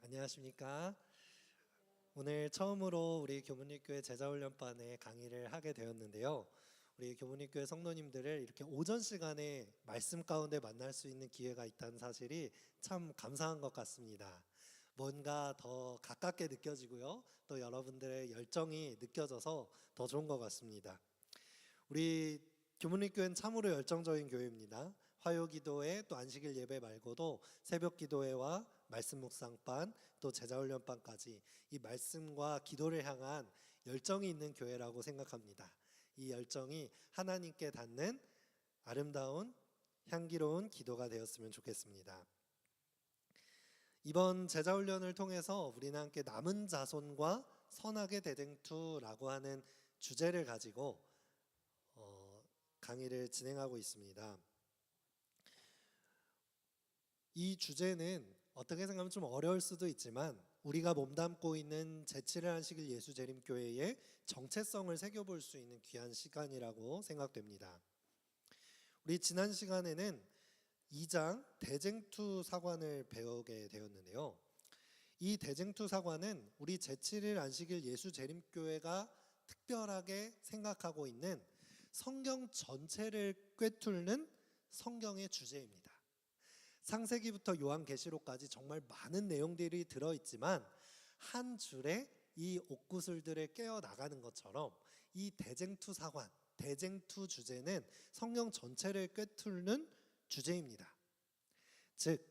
안녕하십니까. 오늘 처음으로 우리 교문리교회 제자훈련반에 강의를 하게 되었는데요. 우리 교문리교회 성도님들을 이렇게 오전 시간에 말씀 가운데 만날 수 있는 기회가 있다는 사실이 참 감사한 것 같습니다. 뭔가 더 가깝게 느껴지고요. 또 여러분들의 열정이 느껴져서 더 좋은 것 같습니다. 우리 교문리교회는 참으로 열정적인 교회입니다. 화요기도회 또 안식일 예배 말고도 새벽기도회와 말씀 묵상반 또 제자훈련반까지 이 말씀과 기도를 향한 열정이 있는 교회라고 생각합니다. 이 열정이 하나님께 닿는 아름다운 향기로운 기도가 되었으면 좋겠습니다. 이번 제자훈련을 통해서 우리는 함께 남은 자손과 선악의 대쟁투라고 하는 주제를 가지고 강의를 진행하고 있습니다. 이 주제는 어떻게 생각하면 좀 어려울 수도 있지만 우리가 몸담고 있는 제7회 안식일 예수재림교회의 정체성을 새겨볼 수 있는 귀한 시간이라고 생각됩니다. 우리 지난 시간에는 2장 대쟁투 사관을 배우게 되었는데요. 이 대쟁투 사관은 우리 제7일 안식일 예수재림교회가 특별하게 생각하고 있는 성경 전체를 꿰뚫는 성경의 주제입니다. 창세기부터 요한계시록까지 정말 많은 내용들이 들어있지만 한 줄에 이 옥구슬들을 깨어나가는 것처럼 이 대쟁투 사관, 대쟁투 주제는 성경 전체를 꿰뚫는 주제입니다. 즉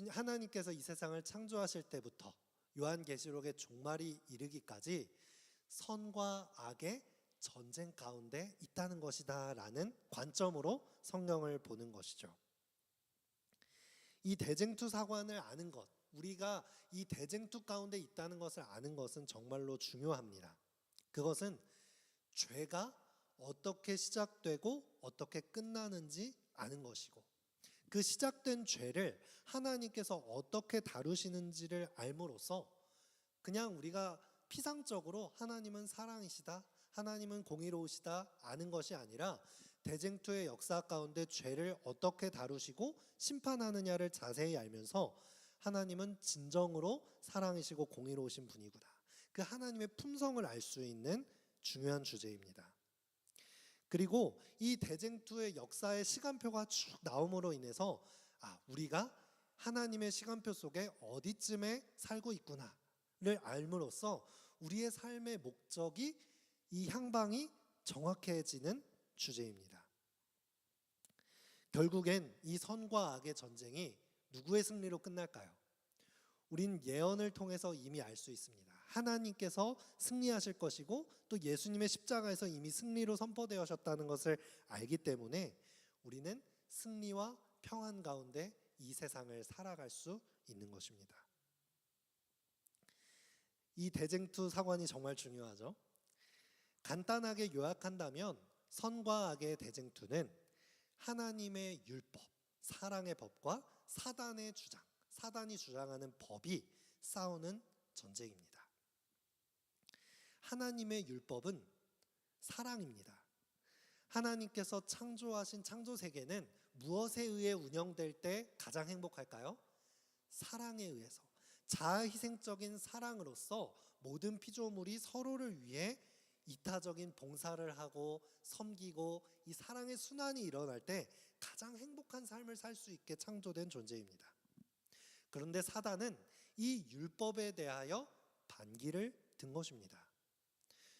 하나님께서 이 세상을 창조하실 때부터 요한계시록의 종말이 이르기까지 선과 악의 전쟁 가운데 있다는 것이다 라는 관점으로 성경을 보는 것이죠. 이 대쟁투 사관을 아는 것, 우리가 이 대쟁투 가운데 있다는 것을 아는 것은 정말로 중요합니다. 그것은 죄가 어떻게 시작되고 어떻게 끝나는지 아는 것이고, 그 시작된 죄를 하나님께서 어떻게 다루시는지를 알므로써 그냥 우리가 피상적으로 하나님은 사랑이시다, 하나님은 공의로우시다 아는 것이 아니라 대쟁투의 역사 가운데 죄를 어떻게 다루시고 심판하느냐를 자세히 알면서 하나님은 진정으로 사랑이시고 공의로우신 분이구나, 그 하나님의 품성을 알 수 있는 중요한 주제입니다. 그리고 이 대쟁투의 역사의 시간표가 쭉 나옴으로 인해서 우리가 하나님의 시간표 속에 어디쯤에 살고 있구나를 알므로써 우리의 삶의 목적이, 이 향방이 정확해지는 주제입니다. 결국엔 이 선과 악의 전쟁이 누구의 승리로 끝날까요? 우린 예언을 통해서 이미 알 수 있습니다. 하나님께서 승리하실 것이고 또 예수님의 십자가에서 이미 승리로 선포되셨다는 것을 알기 때문에 우리는 승리와 평안 가운데 이 세상을 살아갈 수 있는 것입니다. 이 대쟁투 사관이 정말 중요하죠. 간단하게 요약한다면 선과 악의 대쟁투는 하나님의 율법, 사랑의 법과 사단의 주장, 사단이 주장하는 법이 싸우는 전쟁입니다. 하나님의 율법은 사랑입니다. 하나님께서 창조하신 창조세계는 무엇에 의해 운영될 때 가장 행복할까요? 사랑에 의해서, 자아희생적인 사랑으로서 모든 피조물이 서로를 위해 이타적인 봉사를 하고 섬기고 이 사랑의 순환이 일어날 때 가장 행복한 삶을 살 수 있게 창조된 존재입니다. 그런데 사단은 이 율법에 대하여 반기를 든 것입니다.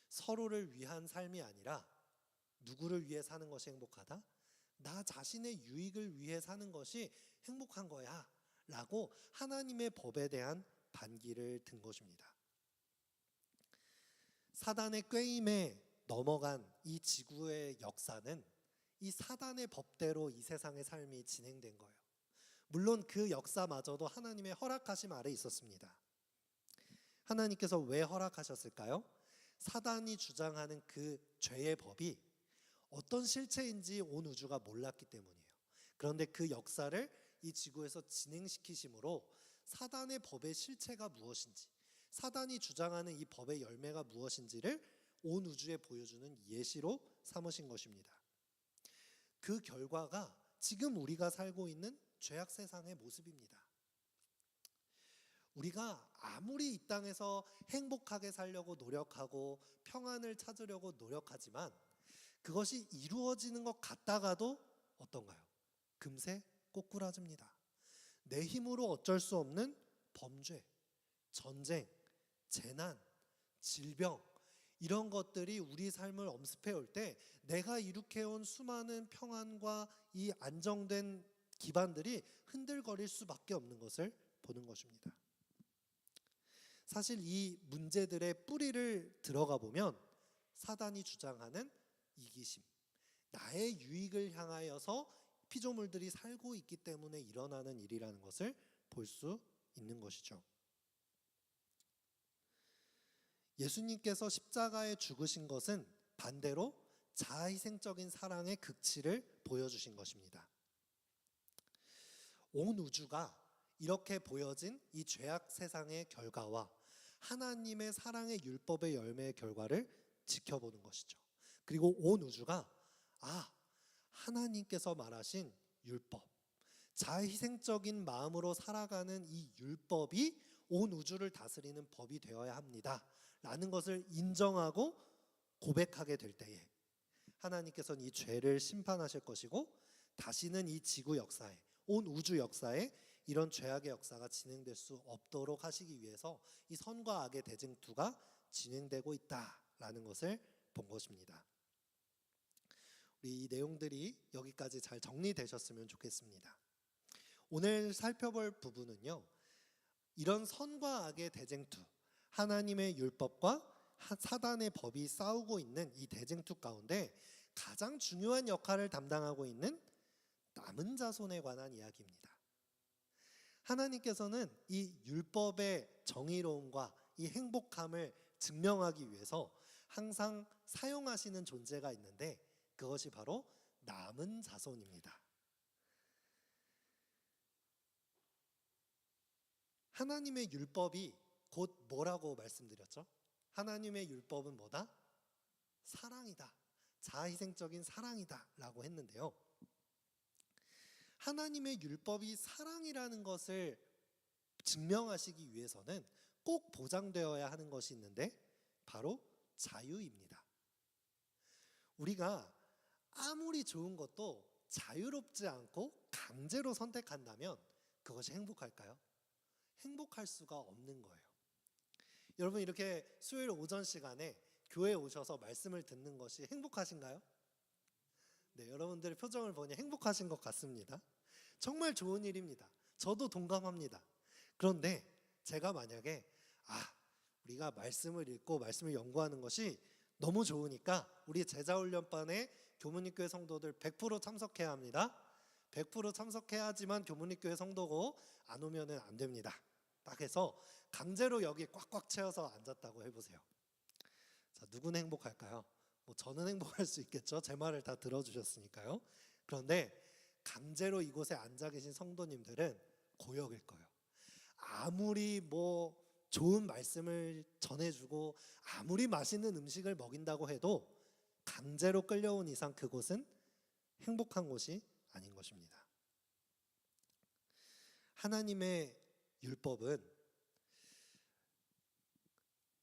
서로를 위한 삶이 아니라 누구를 위해 사는 것이 행복하다? 나 자신의 유익을 위해 사는 것이 행복한 거야 라고 하나님의 법에 대한 반기를 든 것입니다. 사단의 꾀임에 넘어간 이 지구의 역사는 이 사단의 법대로 이 세상의 삶이 진행된 거예요. 물론 그 역사마저도 하나님의 허락하심 아래 있었습니다. 하나님께서 왜 허락하셨을까요? 사단이 주장하는 그 죄의 법이 어떤 실체인지 온 우주가 몰랐기 때문이에요. 그런데 그 역사를 이 지구에서 진행시키심으로 사단의 법의 실체가 무엇인지, 사단이 주장하는 이 법의 열매가 무엇인지를 온 우주에 보여주는 예시로 삼으신 것입니다. 그 결과가 지금 우리가 살고 있는 죄악 세상의 모습입니다. 우리가 아무리 이 땅에서 행복하게 살려고 노력하고 평안을 찾으려고 노력하지만 그것이 이루어지는 것 같다가도 어떤가요? 금세 꼬꾸라집니다. 내 힘으로 어쩔 수 없는 범죄, 전쟁, 재난, 질병 이런 것들이 우리 삶을 엄습해 올 때 내가 이룩해온 수많은 평안과 이 안정된 기반들이 흔들거릴 수밖에 없는 것을 보는 것입니다. 사실 이 문제들의 뿌리를 들어가 보면 사단이 주장하는 이기심, 나의 유익을 향하여서 피조물들이 살고 있기 때문에 일어나는 일이라는 것을 볼 수 있는 것이죠. 예수님께서 십자가에 죽으신 것은 반대로 자아희생적인 사랑의 극치를 보여주신 것입니다. 온 우주가 이렇게 보여진 이 죄악 세상의 결과와 하나님의 사랑의 율법의 열매의 결과를 지켜보는 것이죠. 그리고 온 우주가 하나님께서 말하신 율법, 자아희생적인 마음으로 살아가는 이 율법이 온 우주를 다스리는 법이 되어야 합니다 라는 것을 인정하고 고백하게 될 때에 하나님께서는 이 죄를 심판하실 것이고 다시는 이 지구 역사에, 온 우주 역사에 이런 죄악의 역사가 진행될 수 없도록 하시기 위해서 이 선과 악의 대쟁투가 진행되고 있다라는 것을 본 것입니다. 우리 이 내용들이 여기까지 잘 정리되셨으면 좋겠습니다. 오늘 살펴볼 부분은요, 이런 선과 악의 대쟁투, 하나님의 율법과 사단의 법이 싸우고 있는 이 대쟁투 가운데 가장 중요한 역할을 담당하고 있는 남은 자손에 관한 이야기입니다. 하나님께서는 이 율법의 정의로움과 이 행복함을 증명하기 위해서 항상 사용하시는 존재가 있는데 그것이 바로 남은 자손입니다. 하나님의 율법이 곧 뭐라고 말씀드렸죠? 하나님의 율법은 뭐다? 사랑이다. 자아희생적인 사랑이다 라고 했는데요. 하나님의 율법이 사랑이라는 것을 증명하시기 위해서는 꼭 보장되어야 하는 것이 있는데 바로 자유입니다. 우리가 아무리 좋은 것도 자유롭지 않고 강제로 선택한다면 그것이 행복할까요? 행복할 수가 없는 거예요. 여러분 이렇게 수요일 오전 시간에 교회에 오셔서 말씀을 듣는 것이 행복하신가요? 네, 여러분들의 표정을 보니 행복하신 것 같습니다. 정말 좋은 일입니다. 저도 동감합니다. 그런데 제가 만약에 우리가 말씀을 읽고 말씀을 연구하는 것이 너무 좋으니까 우리 제자훈련반에 교문립교회 성도들 100% 참석해야 합니다. 100% 참석해야지만 교문립교회 성도고 안 오면 안 됩니다. 딱 해서 강제로 여기 꽉꽉 채워서 앉았다고 해보세요. 자, 누구는 행복할까요? 저는 행복할 수 있겠죠. 제 말을 다 들어주셨으니까요. 그런데 강제로 이곳에 앉아 계신 성도님들은 고역일 거예요. 아무리 좋은 말씀을 전해주고 아무리 맛있는 음식을 먹인다고 해도 강제로 끌려온 이상 그곳은 행복한 곳이 아닌 것입니다. 하나님의 율법은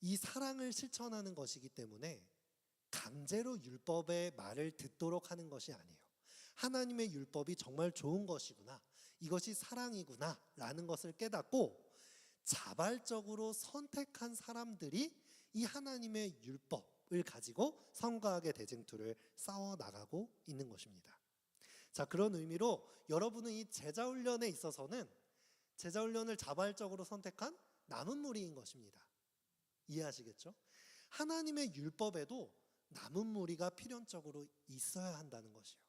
이 사랑을 실천하는 것이기 때문에 강제로 율법의 말을 듣도록 하는 것이 아니에요. 하나님의 율법이 정말 좋은 것이구나, 이것이 사랑이구나 라는 것을 깨닫고 자발적으로 선택한 사람들이 이 하나님의 율법을 가지고 선과 악의 대쟁투를 싸워나가고 있는 것입니다. 자, 그런 의미로 여러분은 이 제자훈련에 있어서는 제자훈련을 자발적으로 선택한 남은 무리인 것입니다. 이해하시겠죠? 하나님의 율법에도 남은 무리가 필연적으로 있어야 한다는 것이에요.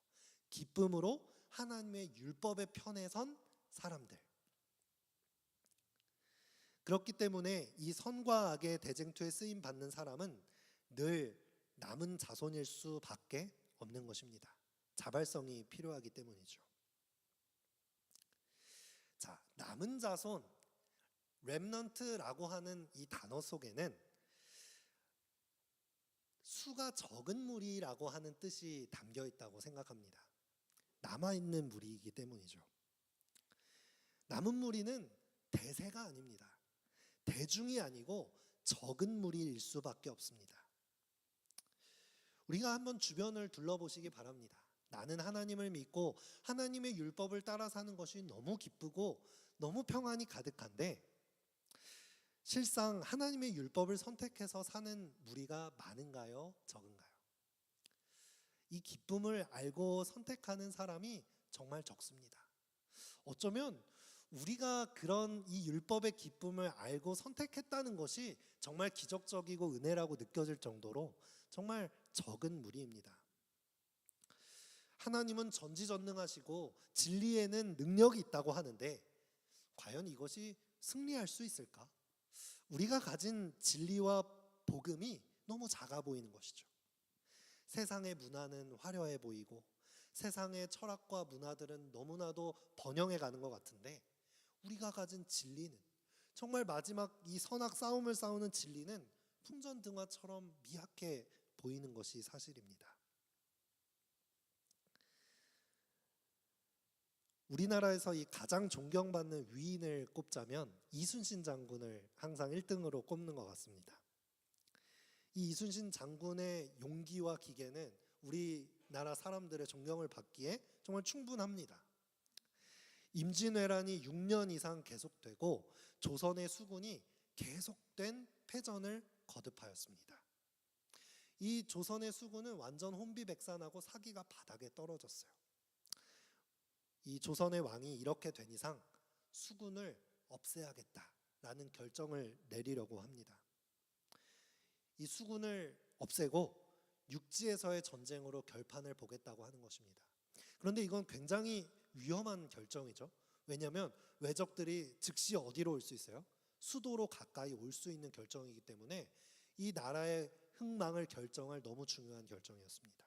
기쁨으로 하나님의 율법의 편에 선 사람들. 그렇기 때문에 이 선과 악의 대쟁투에 쓰임 받는 사람은 늘 남은 자손일 수밖에 없는 것입니다. 자발성이 필요하기 때문이죠. 자, 남은 자손, 렘넌트라고 하는 이 단어 속에는 수가 적은 무리라고 하는 뜻이 담겨 있다고 생각합니다. 남아있는 무리이기 때문이죠. 남은 무리는 대세가 아닙니다. 대중이 아니고 적은 무리일 수밖에 없습니다. 우리가 한번 주변을 둘러보시기 바랍니다. 나는 하나님을 믿고 하나님의 율법을 따라 사는 것이 너무 기쁘고 너무 평안이 가득한데, 실상 하나님의 율법을 선택해서 사는 무리가 많은가요? 적은가요? 이 기쁨을 알고 선택하는 사람이 정말 적습니다. 어쩌면 우리가 그런 이 율법의 기쁨을 알고 선택했다는 것이 정말 기적적이고 은혜라고 느껴질 정도로 정말 적은 무리입니다. 하나님은 전지전능하시고 진리에는 능력이 있다고 하는데 과연 이것이 승리할 수 있을까? 우리가 가진 진리와 복음이 너무 작아 보이는 것이죠. 세상의 문화는 화려해 보이고 세상의 철학과 문화들은 너무나도 번영해 가는 것 같은데, 우리가 가진 진리는, 정말 마지막 이 선악 싸움을 싸우는 진리는 풍전등화처럼 미약해 보이는 것이 사실입니다. 우리나라에서 이 가장 존경받는 위인을 꼽자면 이순신 장군을 항상 1등으로 꼽는 것 같습니다. 이 이순신 장군의 용기와 기계는 우리나라 사람들의 존경을 받기에 정말 충분합니다. 임진왜란이 6년 이상 계속되고 조선의 수군이 계속된 패전을 거듭하였습니다. 이 조선의 수군은 완전 혼비백산하고 사기가 바닥에 떨어졌어요. 이 조선의 왕이 이렇게 된 이상 수군을 없애야겠다라는 결정을 내리려고 합니다. 이 수군을 없애고 육지에서의 전쟁으로 결판을 보겠다고 하는 것입니다. 그런데 이건 굉장히 위험한 결정이죠. 왜냐하면 외적들이 즉시 어디로 올 수 있어요? 수도로 가까이 올 수 있는 결정이기 때문에 이 나라의 흥망을 결정할 너무 중요한 결정이었습니다.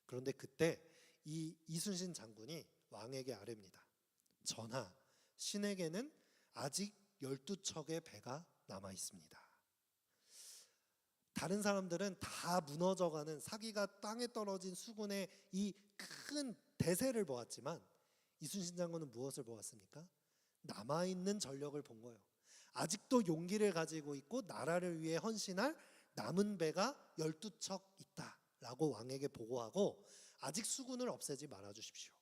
그런데 그때 이 이순신 장군이 왕에게 아뢰입니다. 전하, 신에게는 아직 12척의 배가 남아 있습니다. 다른 사람들은 다 무너져가는 사기가 땅에 떨어진 수군의 이 큰 대세를 보았지만 이순신 장군은 무엇을 보았습니까? 남아있는 전력을 본 거예요. 아직도 용기를 가지고 있고 나라를 위해 헌신할 남은 배가 12척 있다라고 왕에게 보고하고 아직 수군을 없애지 말아주십시오.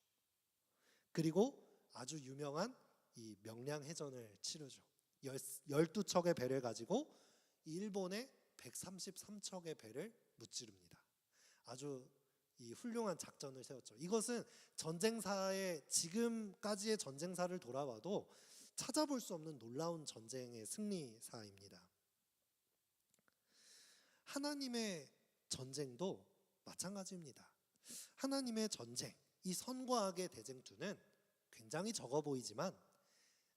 그리고 아주 유명한 이 명량해전을 치르죠. 12척의 배를 가지고 일본의 133척의 배를 무찌릅니다. 아주 이 훌륭한 작전을 세웠죠. 이것은 전쟁사의, 지금까지의 전쟁사를 돌아봐도 찾아볼 수 없는 놀라운 전쟁의 승리사입니다. 하나님의 전쟁도 마찬가지입니다. 하나님의 전쟁, 이 선과 악의 대쟁투는 굉장히 적어 보이지만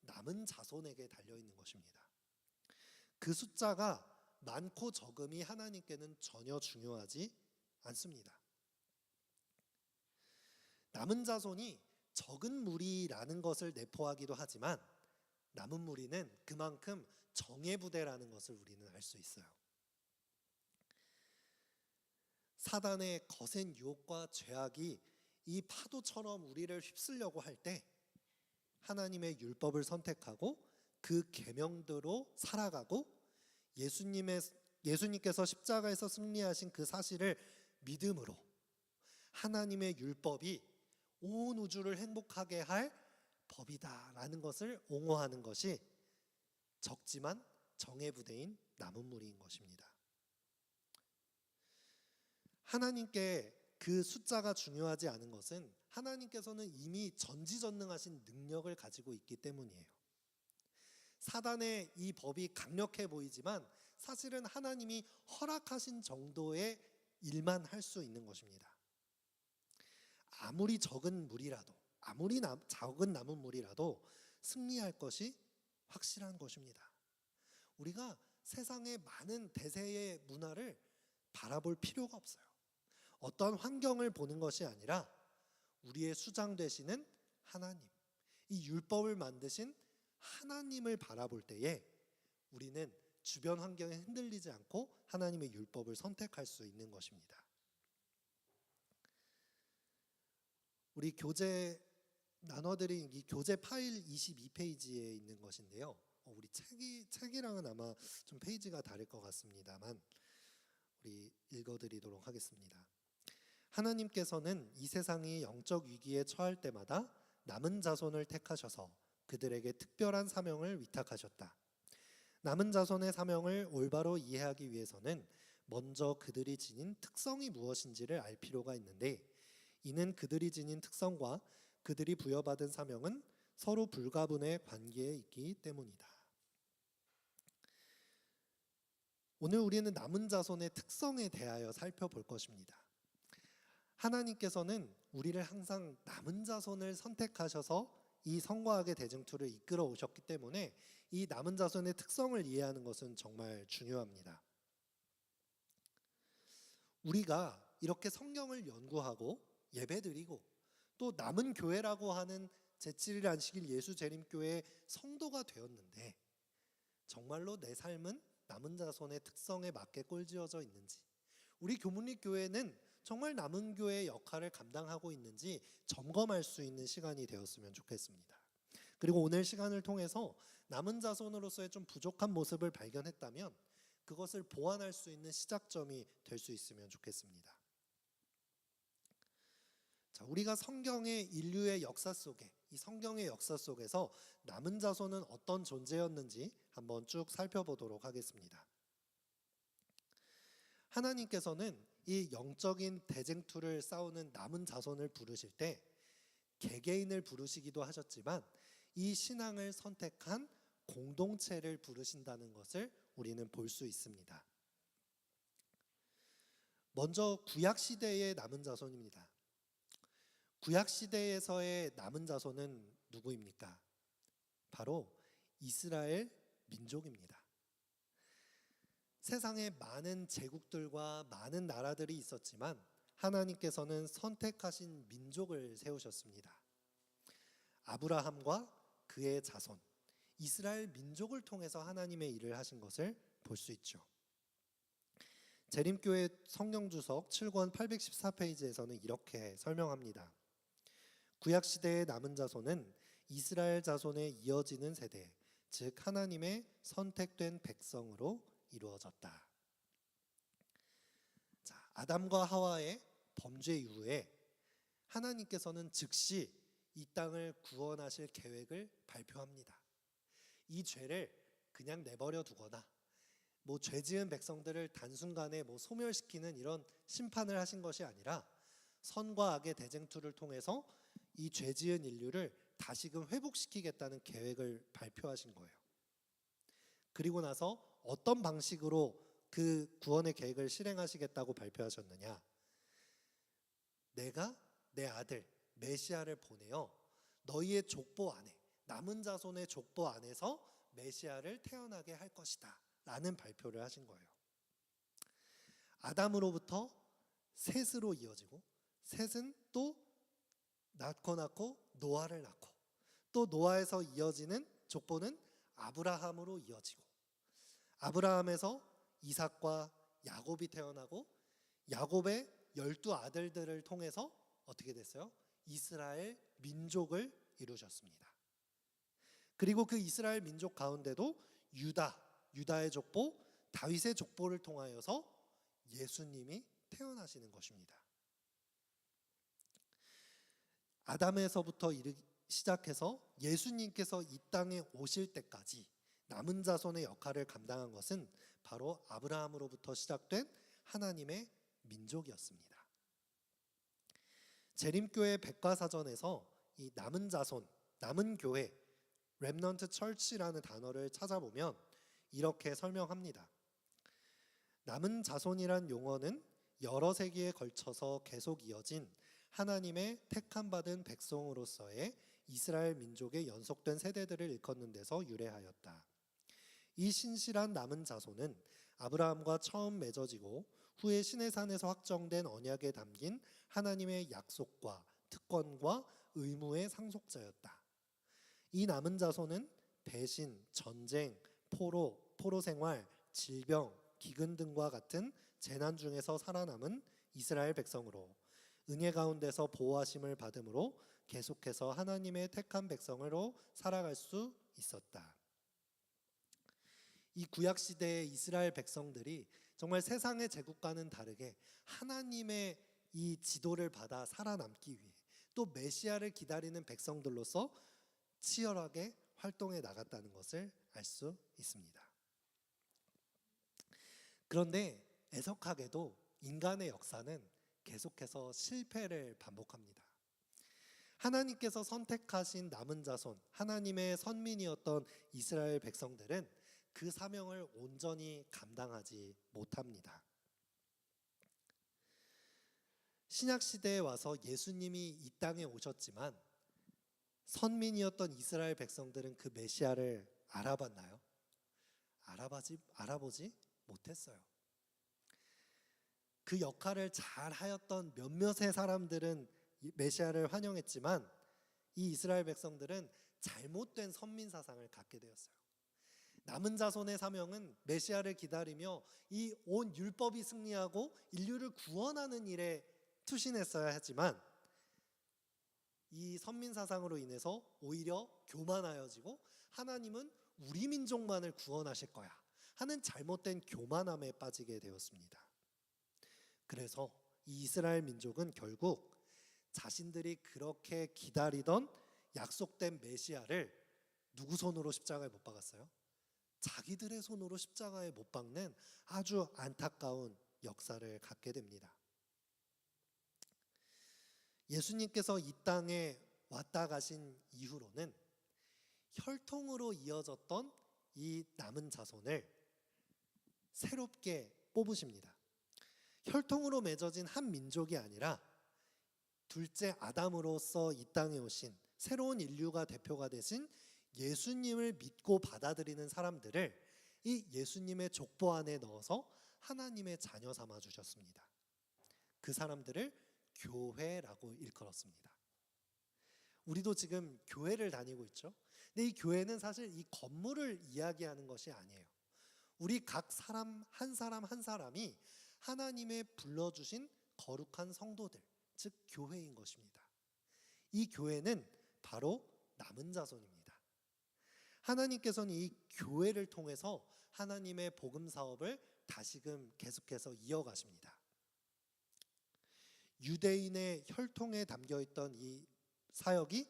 남은 자손에게 달려있는 것입니다. 그 숫자가 많고 적음이 하나님께는 전혀 중요하지 않습니다. 남은 자손이 적은 무리라는 것을 내포하기도 하지만 남은 무리는 그만큼 정예 부대라는 것을 우리는 알 수 있어요. 사단의 거센 유혹과 죄악이 이 파도처럼 우리를 휩쓸려고 할 때 하나님의 율법을 선택하고 그 계명대로 살아가고 예수님께서 십자가에서 승리하신 그 사실을 믿음으로 하나님의 율법이 온 우주를 행복하게 할 법이다라는 것을 옹호하는 것이 적지만 정예부대인 남은 무리인 것입니다. 하나님께 그 숫자가 중요하지 않은 것은 하나님께서는 이미 전지전능하신 능력을 가지고 있기 때문이에요. 사단의 이 법이 강력해 보이지만 사실은 하나님이 허락하신 정도의 일만 할 수 있는 것입니다. 아무리 적은 무리라도, 아무리 적은 남은 무리라도 승리할 것이 확실한 것입니다. 우리가 세상의 많은 대세의 문화를 바라볼 필요가 없어요. 어떤 환경을 보는 것이 아니라 우리의 수장 되시는 하나님, 이 율법을 만드신 하나님을 바라볼 때에 우리는 주변 환경에 흔들리지 않고 하나님의 율법을 선택할 수 있는 것입니다. 우리 교재 나눠드린 이 교재 파일 22페이지에 있는 것인데요. 우리 책이랑은 아마 좀 페이지가 다를 것 같습니다만 우리 읽어드리도록 하겠습니다. 하나님께서는 이 세상이 영적 위기에 처할 때마다 남은 자손을 택하셔서 그들에게 특별한 사명을 위탁하셨다. 남은 자손의 사명을 올바로 이해하기 위해서는 먼저 그들이 지닌 특성이 무엇인지를 알 필요가 있는데, 이는 그들이 지닌 특성과 그들이 부여받은 사명은 서로 불가분의 관계에 있기 때문이다. 오늘 우리는 남은 자손의 특성에 대하여 살펴볼 것입니다. 하나님께서는 우리를 항상 남은 자손을 선택하셔서 이 성과학의 대증투를 이끌어 오셨기 때문에 이 남은 자손의 특성을 이해하는 것은 정말 중요합니다. 우리가 이렇게 성경을 연구하고 예배드리고 또 남은 교회라고 하는 제7일 안식일 예수 재림교회의 성도가 되었는데, 정말로 내 삶은 남은 자손의 특성에 맞게 꼴지어져 있는지, 우리 교문리 교회는 정말 남은 교회의 역할을 감당하고 있는지 점검할 수 있는 시간이 되었으면 좋겠습니다. 그리고 오늘 시간을 통해서 남은 자손으로서의 좀 부족한 모습을 발견했다면 그것을 보완할 수 있는 시작점이 될 수 있으면 좋겠습니다. 자, 우리가 성경의 인류의 역사 속에, 이 성경의 역사 속에서 남은 자손은 어떤 존재였는지 한번 쭉 살펴보도록 하겠습니다. 하나님께서는 이 영적인 대쟁투를 싸우는 남은 자손을 부르실 때 개개인을 부르시기도 하셨지만 이 신앙을 선택한 공동체를 부르신다는 것을 우리는 볼 수 있습니다. 먼저 구약시대의 남은 자손입니다. 구약시대에서의 남은 자손은 누구입니까? 바로 이스라엘 민족입니다. 세상에 많은 제국들과 많은 나라들이 있었지만 하나님께서는 선택하신 민족을 세우셨습니다. 아브라함과 그의 자손, 이스라엘 민족을 통해서 하나님의 일을 하신 것을 볼 수 있죠. 재림교회 성경주석 7권 814페이지에서는 이렇게 설명합니다. 구약시대의 남은 자손은 이스라엘 자손에 이어지는 세대, 즉 하나님의 선택된 백성으로 이루어졌다. 자, 아담과 하와의 범죄 이후에 하나님께서는 즉시 이 땅을 구원하실 계획을 발표합니다. 이 죄를 그냥 내버려 두거나 죄 지은 백성들을 단순간에 소멸시키는 이런 심판을 하신 것이 아니라 선과 악의 대쟁투를 통해서 이 죄 지은 인류를 다시금 회복시키겠다는 계획을 발표하신 거예요. 그리고 나서 어떤 방식으로 그 구원의 계획을 실행하시겠다고 발표하셨느냐? 내가 내 아들 메시아를 보내어 너희의 족보 안에, 남은 자손의 족보 안에서 메시아를 태어나게 할 것이다 라는 발표를 하신 거예요. 아담으로부터 셋으로 이어지고, 셋은 또 낳고 노아를 낳고, 또 노아에서 이어지는 족보는 아브라함으로 이어지고, 아브라함에서 이삭과 야곱이 태어나고, 야곱의 12 아들들을 통해서 어떻게 됐어요? 이스라엘 민족을 이루셨습니다. 그리고 그 이스라엘 민족 가운데도 유다의 족보, 다윗의 족보를 통하여서 예수님이 태어나시는 것입니다. 아담에서부터 시작해서 예수님께서 이 땅에 오실 때까지 남은 자손의 역할을 감당한 것은 바로 아브라함으로부터 시작된 하나님의 민족이었습니다. 재림교회 백과사전에서 이 남은 자손, 남은 교회, 렘넌트 철치라는 단어를 찾아보면 이렇게 설명합니다. 남은 자손이란 용어는 여러 세기에 걸쳐서 계속 이어진 하나님의 택함 받은 백성으로서의 이스라엘 민족의 연속된 세대들을 일컫는 데서 유래하였다. 이 신실한 남은 자손은 아브라함과 처음 맺어지고 후에 시내산에서 확정된 언약에 담긴 하나님의 약속과 특권과 의무의 상속자였다. 이 남은 자손은 배신, 전쟁, 포로 생활, 질병, 기근 등과 같은 재난 중에서 살아남은 이스라엘 백성으로 은혜 가운데서 보호하심을 받음으로 계속해서 하나님의 택한 백성으로 살아갈 수 있었다. 이 구약 시대의 이스라엘 백성들이 정말 세상의 제국과는 다르게 하나님의 이 지도를 받아 살아남기 위해 또 메시아를 기다리는 백성들로서 치열하게 활동해 나갔다는 것을 알 수 있습니다. 그런데 애석하게도 인간의 역사는 계속해서 실패를 반복합니다. 하나님께서 선택하신 남은 자손, 하나님의 선민이었던 이스라엘 백성들은 그 사명을 온전히 감당하지 못합니다. 신약 시대에 와서 예수님이 이 땅에 오셨지만 선민이었던 이스라엘 백성들은 그 메시아를 알아봤나요? 알아보지 못했어요. 그 역할을 잘 하였던 몇몇의 사람들은 메시아를 환영했지만 이 이스라엘 백성들은 잘못된 선민 사상을 갖게 되었어요. 남은 자손의 사명은 메시아를 기다리며 이 온 율법이 승리하고 인류를 구원하는 일에 투신했어야 하지만 이 선민 사상으로 인해서 오히려 교만하여지고 하나님은 우리 민족만을 구원하실 거야 하는 잘못된 교만함에 빠지게 되었습니다. 그래서 이 이스라엘 민족은 결국 자신들이 그렇게 기다리던 약속된 메시아를 누구 손으로 십자가에 못 박았어요? 자기들의 손으로 십자가에 못 박는 아주 안타까운 역사를 갖게 됩니다. 예수님께서 이 땅에 왔다 가신 이후로는 혈통으로 이어졌던 이 남은 자손을 새롭게 뽑으십니다. 혈통으로 맺어진 한 민족이 아니라 둘째 아담으로서 이 땅에 오신 새로운 인류가 대표가 되신 예수님을 믿고 받아들이는 사람들을 이 예수님의 족보 안에 넣어서 하나님의 자녀 삼아 주셨습니다. 그 사람들을 교회라고 일컬었습니다. 우리도 지금 교회를 다니고 있죠. 근데 이 교회는 사실 이 건물을 이야기하는 것이 아니에요. 우리 각 사람 한 사람이 하나님의 불러주신 거룩한 성도들, 즉 교회인 것입니다. 이 교회는 바로 남은 자손입니다. 하나님께서는 이 교회를 통해서 하나님의 복음 사업을 다시금 계속해서 이어가십니다. 유대인의 혈통에 담겨있던 이 사역이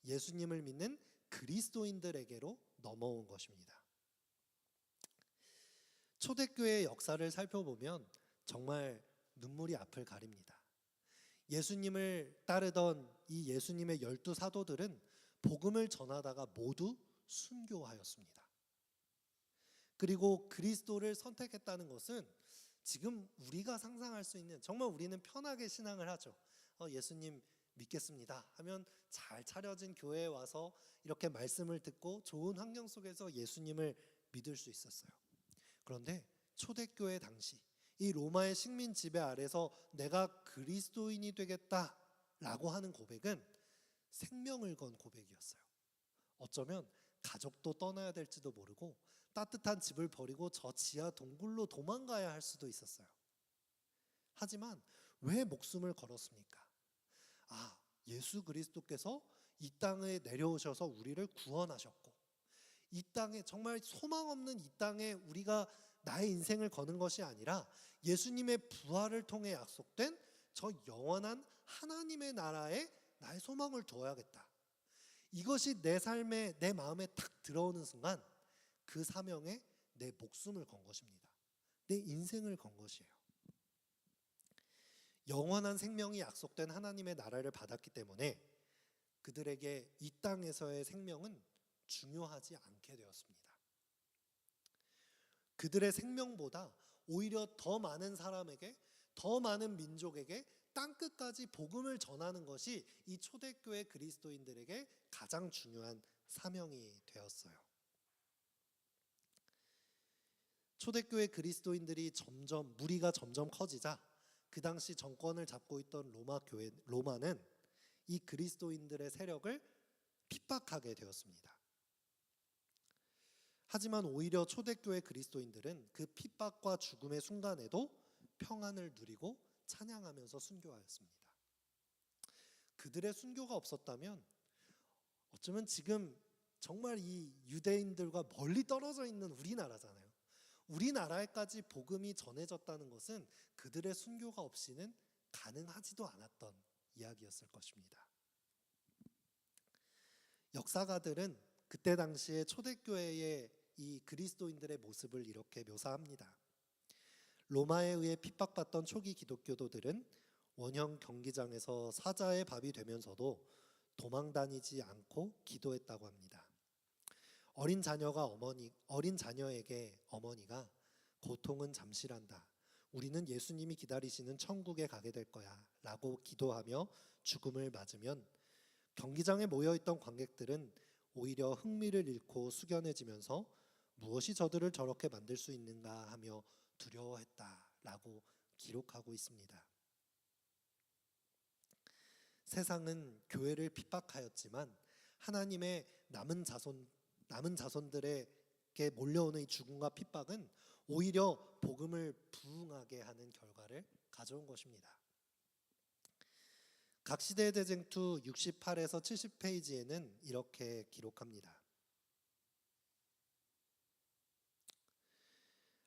예수님을 믿는 그리스도인들에게로 넘어온 것입니다. 초대교회의 역사를 살펴보면 정말 눈물이 앞을 가립니다. 예수님을 따르던 이 예수님의 12 사도들은 복음을 전하다가 모두 순교하였습니다. 그리고 그리스도를 선택했다는 것은 지금 우리가 상상할 수 있는, 정말 우리는 편하게 신앙을 하죠. 예수님 믿겠습니다 하면 잘 차려진 교회에 와서 이렇게 말씀을 듣고 좋은 환경 속에서 예수님을 믿을 수 있었어요. 그런데 초대교회 당시 이 로마의 식민 지배 아래서 내가 그리스도인이 되겠다라고 하는 고백은 생명을 건 고백이었어요. 어쩌면 가족도 떠나야 될지도 모르고 따뜻한 집을 버리고 저 지하 동굴로 도망가야 할 수도 있었어요. 하지만 왜 목숨을 걸었습니까? 예수 그리스도께서 이 땅에 내려오셔서 우리를 구원하셨고, 이 땅에 정말 소망 없는 이 땅에 우리가 나의 인생을 거는 것이 아니라 예수님의 부활을 통해 약속된 저 영원한 하나님의 나라에 나의 소망을 두어야겠다. 이것이 내 삶에, 내 마음에 탁 들어오는 순간 그 사명에 내 목숨을 건 것입니다. 내 인생을 건 것이에요. 영원한 생명이 약속된 하나님의 나라를 받았기 때문에 그들에게 이 땅에서의 생명은 중요하지 않게 되었습니다. 그들의 생명보다 오히려 더 많은 사람에게, 더 많은 민족에게 땅끝까지 복음을 전하는 것이 이 초대교회 그리스도인들에게 가장 중요한 사명이 되었어요. 초대교회 그리스도인들이 무리가 점점 커지자 그 당시 정권을 잡고 있던 로마는 이 그리스도인들의 세력을 핍박하게 되었습니다. 하지만 오히려 초대교회 그리스도인들은 그 핍박과 죽음의 순간에도 평안을 누리고 찬양하면서 순교하였습니다. 그들의 순교가 없었다면 어쩌면 지금 정말 이 유대인들과 멀리 떨어져 있는 우리나라잖아요. 우리나라에까지 복음이 전해졌다는 것은 그들의 순교가 없이는 가능하지도 않았던 이야기였을 것입니다. 역사가들은 그때 당시에 초대교회의 이 그리스도인들의 모습을 이렇게 묘사합니다. 로마에 의해 핍박받던 초기 기독교도들은 원형 경기장에서 사자의 밥이 되면서도 도망 다니지 않고 기도했다고 합니다. 어린 자녀에게 어머니가 고통은 잠시란다. 우리는 예수님이 기다리시는 천국에 가게 될 거야 라고 기도하며 죽음을 맞으면 경기장에 모여있던 관객들은 오히려 흥미를 잃고 숙연해지면서 무엇이 저들을 저렇게 만들 수 있는가 하며 두려워했다라고 기록하고 있습니다. 세상은 교회를 핍박하였지만 하나님의 남은 자손들에게 몰려오는 이 죽음과 핍박은 오히려 복음을 부흥하게 하는 결과를 가져온 것입니다. 각시대의 대쟁투 68에서 70페이지에는 이렇게 기록합니다.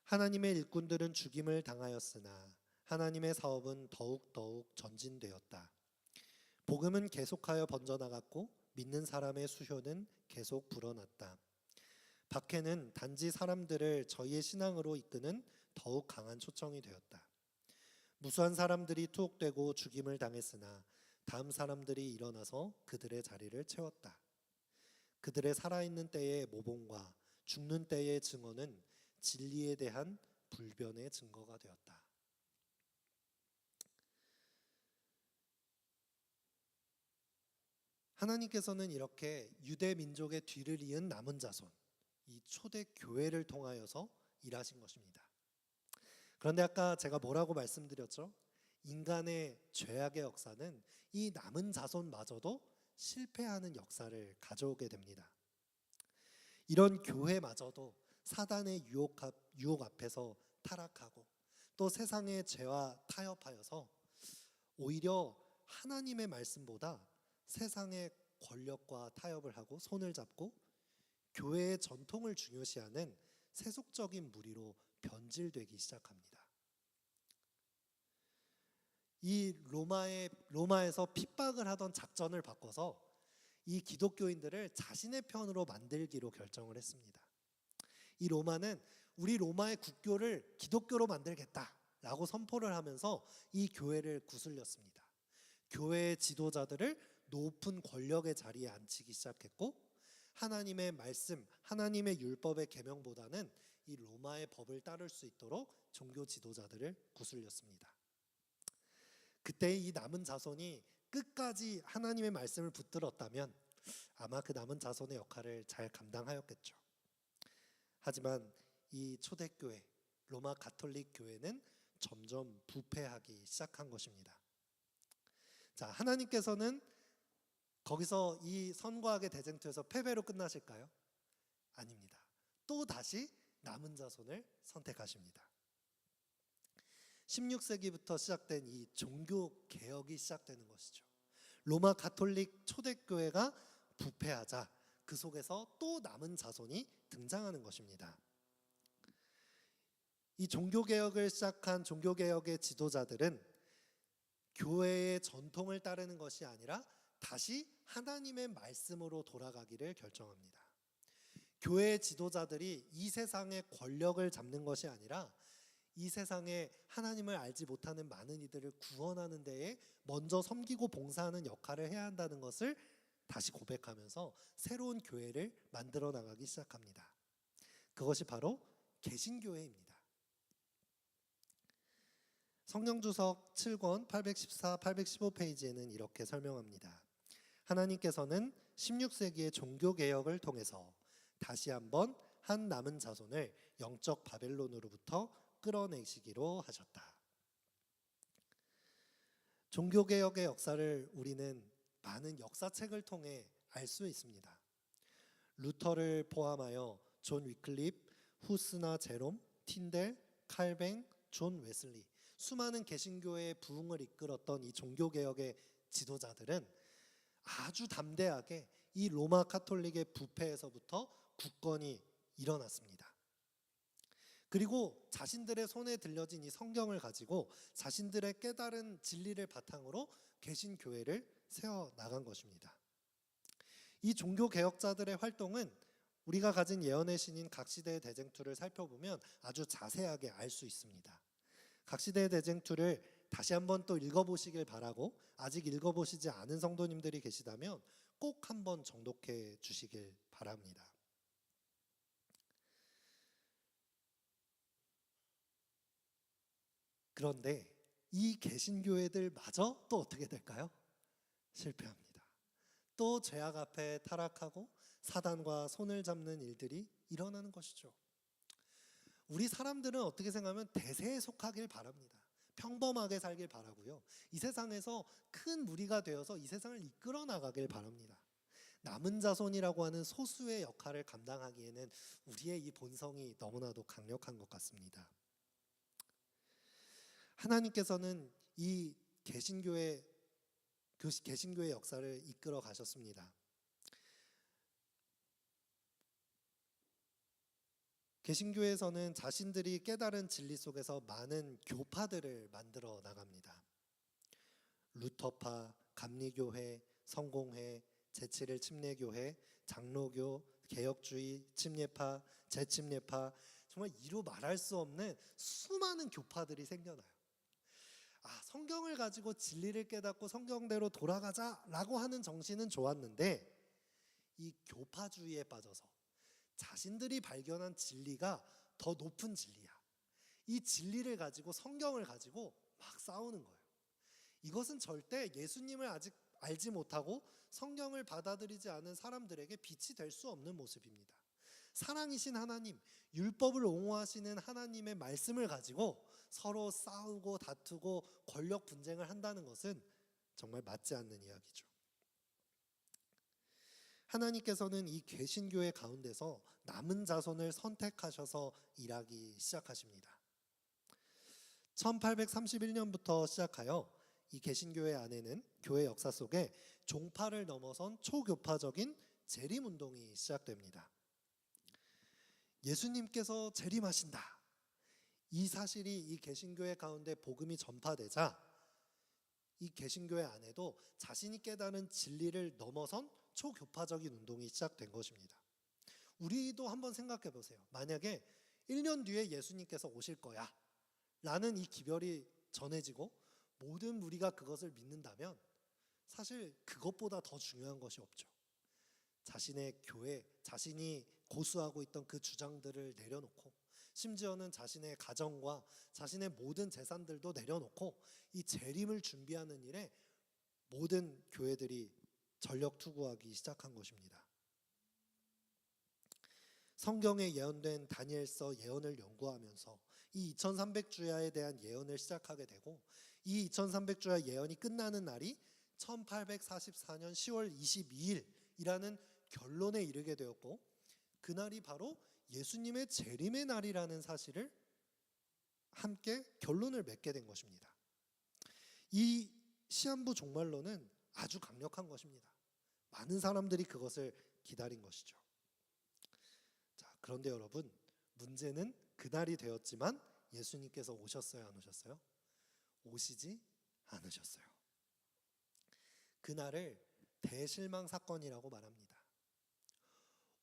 하나님의 일꾼들은 죽임을 당하였으나 하나님의 사업은 더욱 전진되었다. 복음은 계속하여 번져나갔고 믿는 사람의 수효는 계속 불어났다. 박해는 단지 사람들을 저희의 신앙으로 이끄는 더욱 강한 초청이 되었다. 무수한 사람들이 투옥되고 죽임을 당했으나 다음 사람들이 일어나서 그들의 자리를 채웠다. 그들의 살아있는 때의 모범과 죽는 때의 증언은 진리에 대한 불변의 증거가 되었다. 하나님께서는 이렇게 유대 민족의 뒤를 이은 남은 자손, 이 초대 교회를 통하여서 일하신 것입니다. 그런데 아까 제가 뭐라고 말씀드렸죠? 인간의 죄악의 역사는 이 남은 자손마저도 실패하는 역사를 가져오게 됩니다. 이런 교회마저도 사단의 유혹 앞에서 타락하고 또 세상의 죄와 타협하여서 오히려 하나님의 말씀보다 세상의 권력과 타협을 하고 손을 잡고 교회의 전통을 중요시하는 세속적인 무리로 변질되기 시작합니다. 이 로마에서 핍박을 하던 작전을 바꿔서 이 기독교인들을 자신의 편으로 만들기로 결정을 했습니다. 이 로마는 우리 로마의 국교를 기독교로 만들겠다라고 선포를 하면서 이 교회를 구슬렸습니다. 교회의 지도자들을 높은 권력의 자리에 앉히기 시작했고 하나님의 말씀, 하나님의 율법의 계명보다는 이 로마의 법을 따를 수 있도록 종교 지도자들을 구슬렸습니다. 그때 이 남은 자손이 끝까지 하나님의 말씀을 붙들었다면 아마 그 남은 자손의 역할을 잘 감당하였겠죠. 하지만 이 초대교회, 로마 가톨릭 교회는 점점 부패하기 시작한 것입니다. 자, 하나님께서는 거기서 이 선과악의 대쟁투에서 패배로 끝나실까요? 아닙니다. 또 다시 남은 자손을 선택하십니다. 16세기부터 시작된 이 종교 개혁이 시작되는 것이죠. 로마 가톨릭 초대교회가 부패하자 그 속에서 또 남은 자손이 등장하는 것입니다. 이 종교개혁을 시작한 종교개혁의 지도자들은 교회의 전통을 따르는 것이 아니라 다시 하나님의 말씀으로 돌아가기를 결정합니다. 교회의 지도자들이 이 세상의 권력을 잡는 것이 아니라 이 세상에 하나님을 알지 못하는 많은 이들을 구원하는 데에 먼저 섬기고 봉사하는 역할을 해야 한다는 것을 다시 고백하면서 새로운 교회를 만들어 나가기 시작합니다. 그것이 바로 개신교회입니다. 성령주석 7권 814, 815페이지에는 이렇게 설명합니다. 하나님께서는 16세기의 종교개혁을 통해서 다시 한번 한 남은 자손을 영적 바벨론으로부터 끌어내시기로 하셨다. 종교개혁의 역사를 우리는 많은 역사책을 통해 알 수 있습니다. 루터를 포함하여 존 위클립, 후스나 제롬, 틴델, 칼뱅, 존 웨슬리, 수많은 개신교의 부흥을 이끌었던 이 종교개혁의 지도자들은 아주 담대하게 이 로마 카톨릭의 부패에서부터 굳건히 일어났습니다. 그리고 자신들의 손에 들려진 이 성경을 가지고 자신들의 깨달은 진리를 바탕으로 개신교회를 세워 나간 것입니다. 이 종교 개혁자들의 활동은 우리가 가진 예언의 신인 각 시대의 대쟁투를 살펴보면 아주 자세하게 알 수 있습니다. 각 시대의 대쟁투를 다시 한번 또 읽어보시길 바라고, 아직 읽어보시지 않은 성도님들이 계시다면 꼭 한번 정독해 주시길 바랍니다. 그런데 이 개신교회들마저 또 어떻게 될까요? 실패합니다. 또 죄악 앞에 타락하고 사단과 손을 잡는 일들이 일어나는 것이죠. 우리 사람들은 어떻게 생각하면 대세에 속하길 바랍니다. 평범하게 살길 바라고요. 이 세상에서 큰 무리가 되어서 이 세상을 이끌어 나가길 바랍니다. 남은 자손이라고 하는 소수의 역할을 감당하기에는 우리의 이 본성이 너무나도 강력한 것 같습니다. 하나님께서는 이 개신교의 역사를 이끌어 가셨습니다. 개신교에서는 자신들이 깨달은 진리 속에서 많은 교파들을 만들어 나갑니다. 루터파, 감리교회, 성공회, 제7일 침례교회, 장로교, 개혁주의, 침례파, 재침례파, 정말 이루 말할 수 없는 수많은 교파들이 생겨나요. 성경을 가지고 진리를 깨닫고 성경대로 돌아가자라고 하는 정신은 좋았는데 이 교파주의에 빠져서 자신들이 발견한 진리가 더 높은 진리야, 이 진리를 가지고 성경을 가지고 막 싸우는 거예요. 이것은 절대 예수님을 아직 알지 못하고 성경을 받아들이지 않은 사람들에게 빛이 될 수 없는 모습입니다. 사랑이신 하나님, 율법을 옹호하시는 하나님의 말씀을 가지고 서로 싸우고 다투고 권력 분쟁을 한다는 것은 정말 맞지 않는 이야기죠. 하나님께서는 이 개신교회 가운데서 남은 자손을 선택하셔서 일하기 시작하십니다. 1831년부터 시작하여 이 개신교회 안에는 교회 역사 속에 종파를 넘어선 초교파적인 재림운동이 시작됩니다. 예수님께서 재림하신다, 이 사실이 이 개신교회 가운데 복음이 전파되자 이 개신교회 안에도 자신이 깨달은 진리를 넘어선 초교파적인 운동이 시작된 것입니다. 우리도 한번 생각해 보세요. 만약에 1년 뒤에 예수님께서 오실 거야 라는 이 기별이 전해지고 모든 무리가 그것을 믿는다면 사실 그것보다 더 중요한 것이 없죠. 자신의 교회, 자신이 고수하고 있던 그 주장들을 내려놓고, 심지어는 자신의 가정과 자신의 모든 재산들도 내려놓고 이 재림을 준비하는 일에 모든 교회들이 전력 투구하기 시작한 것입니다. 성경에 예언된 다니엘서 예언을 연구하면서 이 2300주야에 대한 예언을 시작하게 되고, 이 2300주야 예언이 끝나는 날이 1844년 10월 22일이라는 결론에 이르게 되었고, 그날이 바로 예수님의 재림의 날이라는 사실을 함께 결론을 맺게 된 것입니다. 이 시한부 종말론은 아주 강력한 것입니다. 많은 사람들이 그것을 기다린 것이죠. 자, 그런데 여러분, 문제는 그날이 되었지만 예수님께서 오셨어요, 안 오셨어요? 오시지 않으셨어요. 그날을 대실망 사건이라고 말합니다.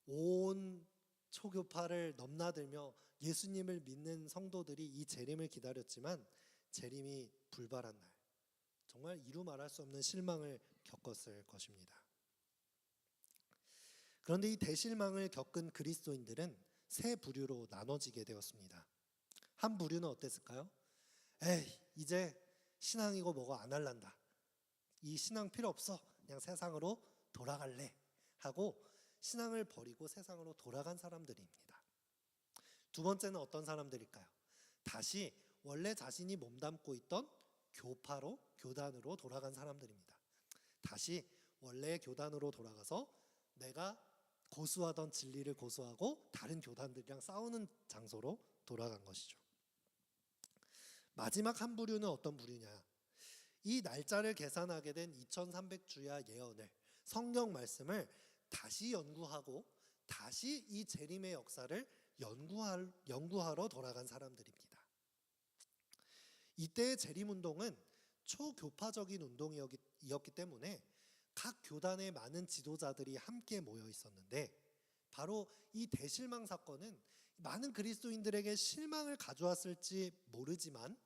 온 초교파를 넘나들며 예수님을 믿는 성도들이 이 재림을 기다렸지만 재림이 불발한 날, 정말 이루 말할 수 없는 실망을 겪었을 것입니다. 그런데 이 대실망을 겪은 그리스도인들은 세 부류로 나눠지게 되었습니다. 한 부류는 어땠을까요? 에이, 이제 신앙이고 뭐고 안 할란다, 이 신앙 필요 없어, 그냥 세상으로 돌아갈래 하고 신앙을 버리고 세상으로 돌아간 사람들입니다. 두 번째는 어떤 사람들일까요? 다시 원래 자신이 몸담고 있던 교파로, 교단으로 돌아간 사람들입니다. 다시 원래의 교단으로 돌아가서 내가 고수하던 진리를 고수하고 다른 교단들이랑 싸우는 장소로 돌아간 것이죠. 마지막 한 부류는 어떤 부류냐? 이 날짜를 계산하게 된 2300주야 예언을, 성경 말씀을 다시 연구하고 다시 이 재림의 역사를 연구하러 돌아간 사람들입니다. 이때의 재림운동은 초교파적인 운동이었기 때문에 각 교단의 많은 지도자들이 함께 모여 있었는데, 바로 이 대실망 사건은 많은 그리스도인들에게 실망을 가져왔을지 모르지만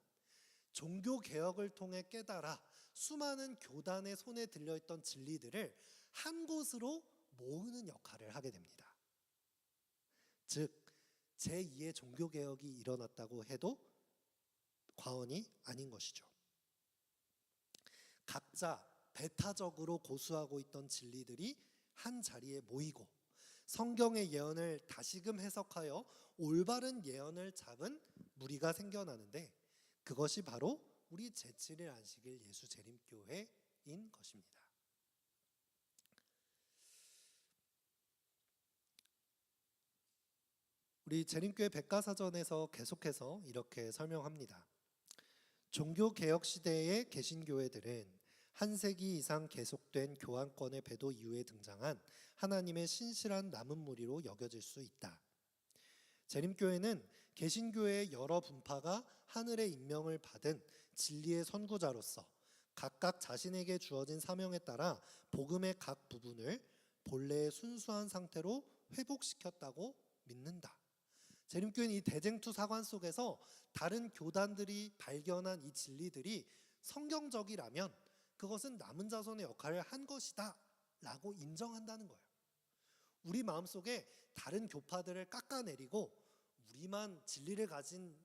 종교개혁을 통해 깨달아 수많은 교단의 손에 들려있던 진리들을 한 곳으로 모으는 역할을 하게 됩니다. 즉 제2의 종교개혁이 일어났다고 해도 과언이 아닌 것이죠. 각자 배타적으로 고수하고 있던 진리들이 한 자리에 모이고 성경의 예언을 다시금 해석하여 올바른 예언을 잡은 무리가 생겨나는데, 그것이 바로 우리 제7일 안식일 예수 재림교회인 것입니다. 우리 재림교회 백과사전에서 계속해서 이렇게 설명합니다. 종교개혁 시대의 개신교회들은 한 세기 이상 계속된 교환권의 배도 이후에 등장한 하나님의 신실한 남은 무리로 여겨질 수 있다. 재림교회는 개신교회의 여러 분파가 하늘의 임명을 받은 진리의 선구자로서 각각 자신에게 주어진 사명에 따라 복음의 각 부분을 본래의 순수한 상태로 회복시켰다고 믿는다. 재림교회는 이 대쟁투 사관 속에서 다른 교단들이 발견한 이 진리들이 성경적이라면 그것은 남은 자손의 역할을 한 것이다 라고 인정한다는 거예요. 우리 마음속에 다른 교파들을 깎아내리고 우리만 진리를 가진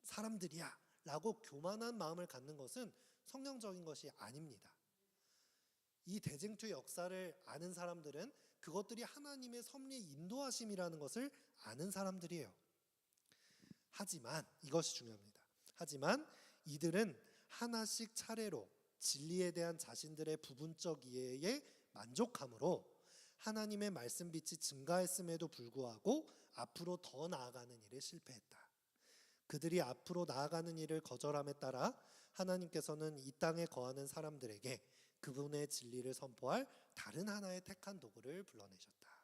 사람들이야 라고 교만한 마음을 갖는 것은 성경적인 것이 아닙니다. 이 대쟁투의 역사를 아는 사람들은 그것들이 하나님의 섭리의 인도하심이라는 것을 아는 사람들이에요. 하지만 이것이 중요합니다. 하지만 이들은 하나씩 차례로 진리에 대한 자신들의 부분적 이해에 만족함으로 하나님의 말씀 빛이 증가했음에도 불구하고 앞으로 더 나아가는 일에 실패했다. 그들이 앞으로 나아가는 일을 거절함에 따라 하나님께서는 이 땅에 거하는 사람들에게 그분의 진리를 선포할 다른 하나의 택한 도구를 불러내셨다.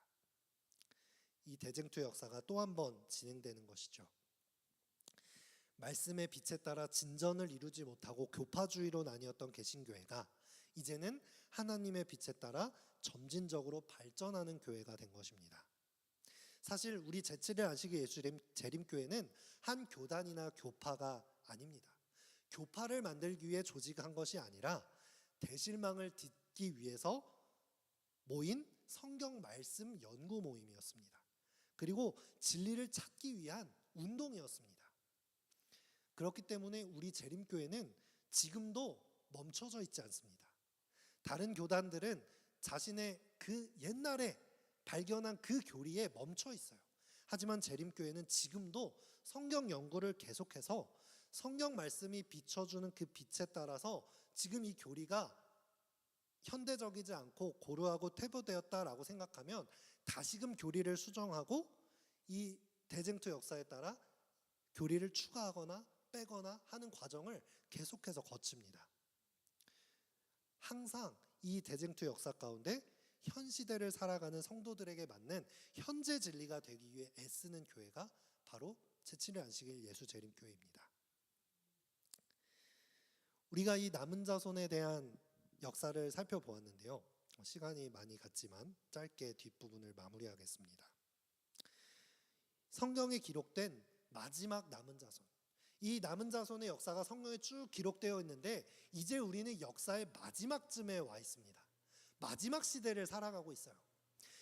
이 대쟁투의 역사가 또 한 번 진행되는 것이죠. 말씀의 빛에 따라 진전을 이루지 못하고 교파주의로 나뉘었던 개신교회가 이제는 하나님의 빛에 따라 점진적으로 발전하는 교회가 된 것입니다. 사실 우리 제7일 안식일 예수 재림교회는 한 교단이나 교파가 아닙니다. 교파를 만들기 위해 조직한 것이 아니라 대실망을 딛기 위해서 모인 성경 말씀 연구 모임이었습니다. 그리고 진리를 찾기 위한 운동이었습니다. 그렇기 때문에 우리 재림교회는 지금도 멈춰져 있지 않습니다. 다른 교단들은 자신의 그 옛날에 발견한 그 교리에 멈춰 있어요. 하지만 재림교회는 지금도 성경 연구를 계속해서 성경 말씀이 비춰주는 그 빛에 따라서 지금 이 교리가 현대적이지 않고 고루하고 퇴보되었다라고 생각하면 다시금 교리를 수정하고 이 대쟁투 역사에 따라 교리를 추가하거나 빼거나 하는 과정을 계속해서 거칩니다. 항상 이 대쟁투 역사 가운데 현 시대를 살아가는 성도들에게 맞는 현재 진리가 되기 위해 애쓰는 교회가 바로 제7일 안식일 예수 재림교회입니다. 우리가 이 남은 자손에 대한 역사를 살펴보았는데요. 시간이 많이 갔지만 짧게 뒷부분을 마무리하겠습니다. 성경에 기록된 마지막 남은 자손, 이 남은 자손의 역사가 성경에 쭉 기록되어 있는데 이제 우리는 역사의 마지막쯤에 와 있습니다. 마지막 시대를 살아가고 있어요.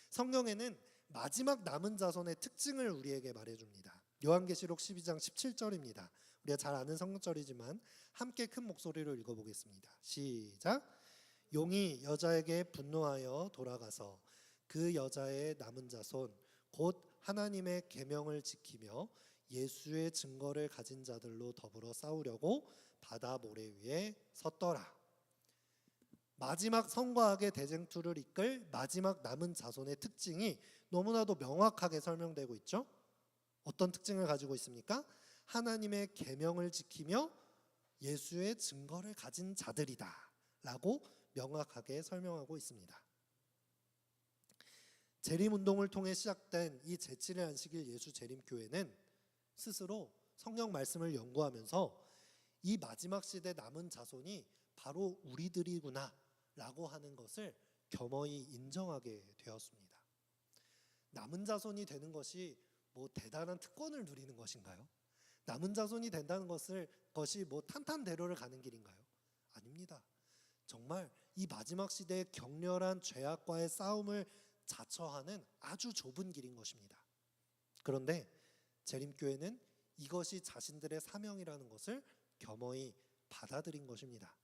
성경에는 마지막 남은 자손의 특징을 우리에게 말해줍니다. 요한계시록 12장 17절입니다. 우리가 잘 아는 성경절이지만 함께 큰 목소리로 읽어보겠습니다. 시작. 용이 여자에게 분노하여 돌아가서 그 여자의 남은 자손 곧 하나님의 계명을 지키며 예수의 증거를 가진 자들로 더불어 싸우려고 바다 모래 위에 섰더라. 마지막 성과학의 대쟁투를 이끌 마지막 남은 자손의 특징이 너무나도 명확하게 설명되고 있죠. 어떤 특징을 가지고 있습니까? 하나님의 계명을 지키며 예수의 증거를 가진 자들이다 라고 명확하게 설명하고 있습니다. 재림 운동을 통해 시작된 이 제7일 안식일 예수 재림교회는 스스로 성경 말씀을 연구하면서 이 마지막 시대 남은 자손이 바로 우리들이구나 라고 하는 것을 겸허히 인정하게 되었습니다. 남은 자손이 되는 것이 뭐 대단한 특권을 누리는 것인가요? 남은 자손이 된다는 것이 뭐 탄탄대로를 가는 길인가요? 아닙니다. 정말 이 마지막 시대의 격렬한 죄악과의 싸움을 자처하는 아주 좁은 길인 것입니다. 그런데 재림교회는 이것이 자신들의 사명이라는 것을 겸허히 받아들인 것입니다.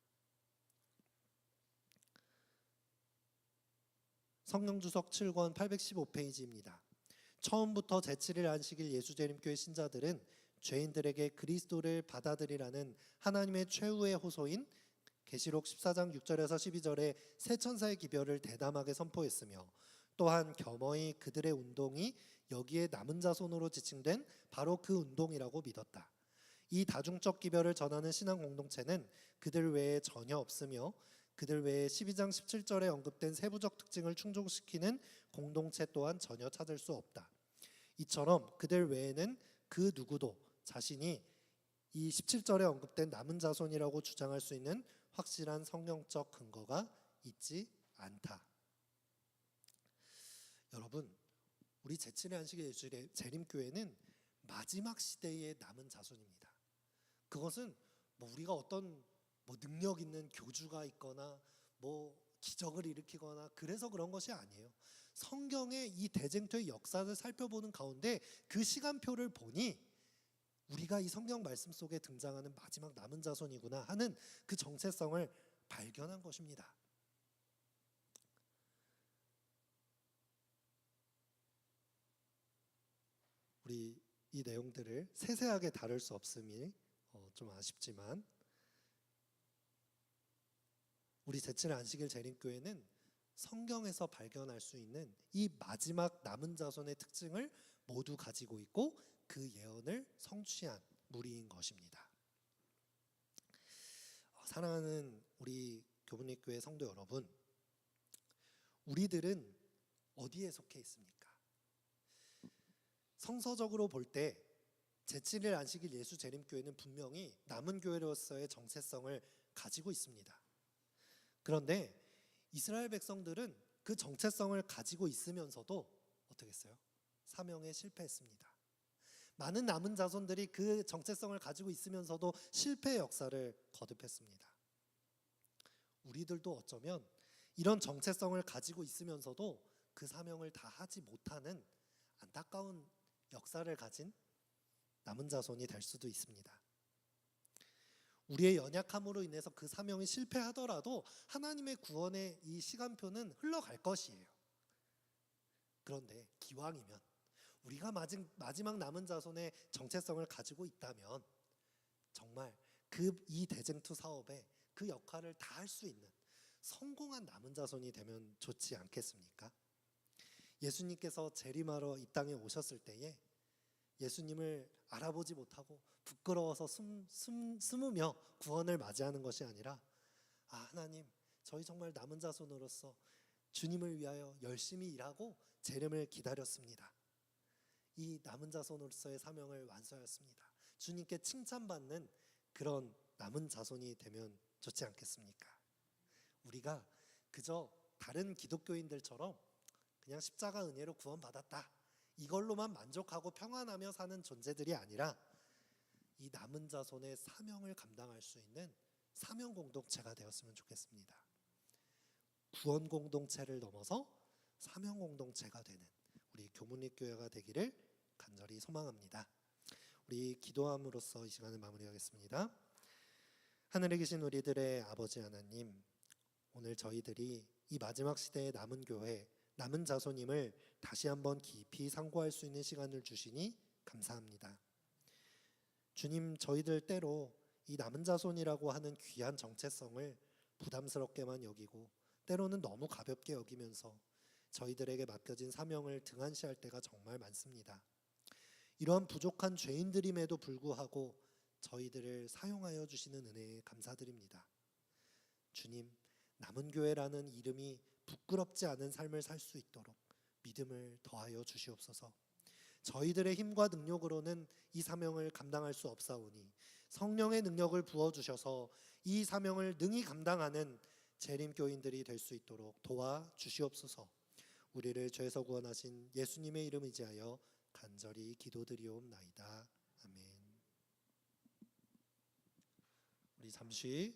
성경주석 7권 815페이지입니다. 처음부터 제7일 안식일 예수재림교회 신자들은 죄인들에게 그리스도를 받아들이라는 하나님의 최후의 호소인 계시록 14장 6절에서 12절의 새 천사의 기별을 대담하게 선포했으며, 또한 겸허히 그들의 운동이 여기에 남은 자손으로 지칭된 바로 그 운동이라고 믿었다. 이 다중적 기별을 전하는 신앙 공동체는 그들 외에 전혀 없으며, 그들 외에 12장 17절에 언급된 세부적 특징을 충족시키는 공동체 또한 전혀 찾을 수 없다. 이처럼 그들 외에는 그 누구도 자신이 이 17절에 언급된 남은 자손이라고 주장할 수 있는 확실한 성경적 근거가 있지 않다. 여러분, 우리 제7일 안식일 예수 재림교회는 마지막 시대의 남은 자손입니다. 그것은 뭐 우리가 어떤 뭐 능력 있는 교주가 있거나 뭐 기적을 일으키거나 그래서 그런 것이 아니에요. 성경의 이 대쟁투의 역사를 살펴보는 가운데 그 시간표를 보니 우리가 이 성경 말씀 속에 등장하는 마지막 남은 자손이구나 하는 그 정체성을 발견한 것입니다. 우리 이 내용들을 세세하게 다룰 수 없음이 좀 아쉽지만, 우리 제7일 안식일 재림교회는 성경에서 발견할 수 있는 이 마지막 남은 자손의 특징을 모두 가지고 있고 그 예언을 성취한 무리인 것입니다. 사랑하는 우리 교분립교회 성도 여러분, 우리들은 어디에 속해 있습니까? 성서적으로 볼 때 제7일 안식일 예수 재림교회는 분명히 남은 교회로서의 정체성을 가지고 있습니다. 그런데 이스라엘 백성들은 그 정체성을 가지고 있으면서도 어떻게 했어요? 사명에 실패했습니다. 많은 남은 자손들이 그 정체성을 가지고 있으면서도 실패의 역사를 거듭했습니다. 우리들도 어쩌면 이런 정체성을 가지고 있으면서도 그 사명을 다 하지 못하는 안타까운 역사를 가진 남은 자손이 될 수도 있습니다. 우리의 연약함으로 인해서 그 사명이 실패하더라도 하나님의 구원의 이 시간표는 흘러갈 것이에요. 그런데 기왕이면 우리가 마지막 남은 자손의 정체성을 가지고 있다면 정말 이 대쟁투 사업에 그 역할을 다 할 수 있는 성공한 남은 자손이 되면 좋지 않겠습니까? 예수님께서 재림하러 이 땅에 오셨을 때에 예수님을 알아보지 못하고 부끄러워서 숨으며 구원을 맞이하는 것이 아니라, 하나님, 저희 정말 남은 자손으로서 주님을 위하여 열심히 일하고 재림을 기다렸습니다. 이 남은 자손으로서의 사명을 완수하였습니다. 주님께 칭찬받는 그런 남은 자손이 되면 좋지 않겠습니까? 우리가 그저 다른 기독교인들처럼 그냥 십자가 은혜로 구원받았다, 이걸로만 만족하고 평안하며 사는 존재들이 아니라 이 남은 자손의 사명을 감당할 수 있는 사명 공동체가 되었으면 좋겠습니다. 구원 공동체를 넘어서 사명 공동체가 되는 우리 교문립교회가 되기를 간절히 소망합니다. 우리 기도함으로써 이 시간을 마무리하겠습니다. 하늘에 계신 우리들의 아버지 하나님, 오늘 저희들이 이 마지막 시대의 남은 교회, 남은 자손임을 다시 한번 깊이 상고할 수 있는 시간을 주시니 감사합니다. 주님, 저희들 때로 이 남은 자손이라고 하는 귀한 정체성을 부담스럽게만 여기고 때로는 너무 가볍게 여기면서 저희들에게 맡겨진 사명을 등한시할 때가 정말 많습니다. 이러한 부족한 죄인들임에도 불구하고 저희들을 사용하여 주시는 은혜에 감사드립니다. 주님, 남은 교회라는 이름이 부끄럽지 않은 삶을 살 수 있도록 믿음을 더하여 주시옵소서. 저희들의 힘과 능력으로는 이 사명을 감당할 수 없사오니 성령의 능력을 부어 주셔서 이 사명을 능히 감당하는 재림교인들이 될 수 있도록 도와 주시옵소서. 우리를 죄에서 구원하신 예수님의 이름 의지하여 간절히 기도드리옵나이다. 아멘. 우리 잠시